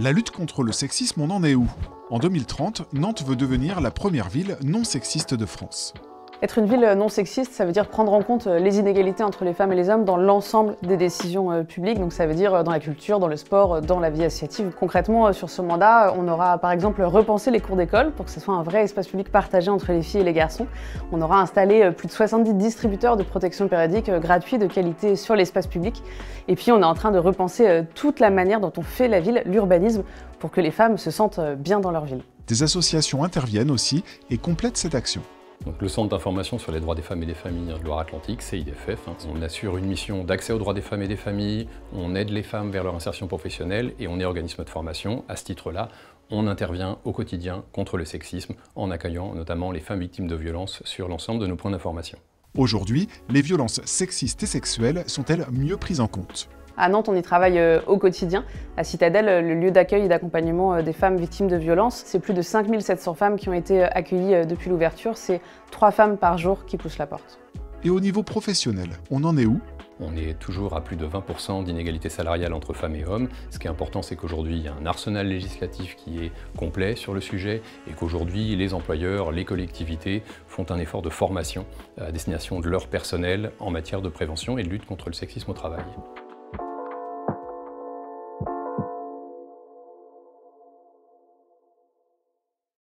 La lutte contre le sexisme, on en est où? En 2030, Nantes veut devenir la première ville non sexiste de France. Être une ville non sexiste, ça veut dire prendre en compte les inégalités entre les femmes et les hommes dans l'ensemble des décisions publiques. Donc ça veut dire dans la culture, dans le sport, dans la vie associative. Concrètement, sur ce mandat, on aura par exemple repensé les cours d'école pour que ce soit un vrai espace public partagé entre les filles et les garçons. On aura installé plus de 70 distributeurs de protection périodique gratuits de qualité sur l'espace public. Et puis on est en train de repenser toute la manière dont on fait la ville, l'urbanisme, pour que les femmes se sentent bien dans leur ville. Des associations interviennent aussi et complètent cette action. Donc, le Centre d'information sur les droits des femmes et des familles de Loire-Atlantique, CIDFF, on assure une mission d'accès aux droits des femmes et des familles, on aide les femmes vers leur insertion professionnelle et on est organisme de formation. À ce titre-là, on intervient au quotidien contre le sexisme en accueillant notamment les femmes victimes de violences sur l'ensemble de nos points d'information. Aujourd'hui, les violences sexistes et sexuelles sont-elles mieux prises en compte? À Nantes, on y travaille au quotidien. À Citadelle, le lieu d'accueil et d'accompagnement des femmes victimes de violences, c'est plus de 5700 femmes qui ont été accueillies depuis l'ouverture. C'est 3 femmes par jour qui poussent la porte. Et au niveau professionnel, on en est où? On est toujours à plus de 20% d'inégalité salariale entre femmes et hommes. Ce qui est important, c'est qu'aujourd'hui, il y a un arsenal législatif qui est complet sur le sujet et qu'aujourd'hui, les employeurs, les collectivités font un effort de formation à destination de leur personnel en matière de prévention et de lutte contre le sexisme au travail.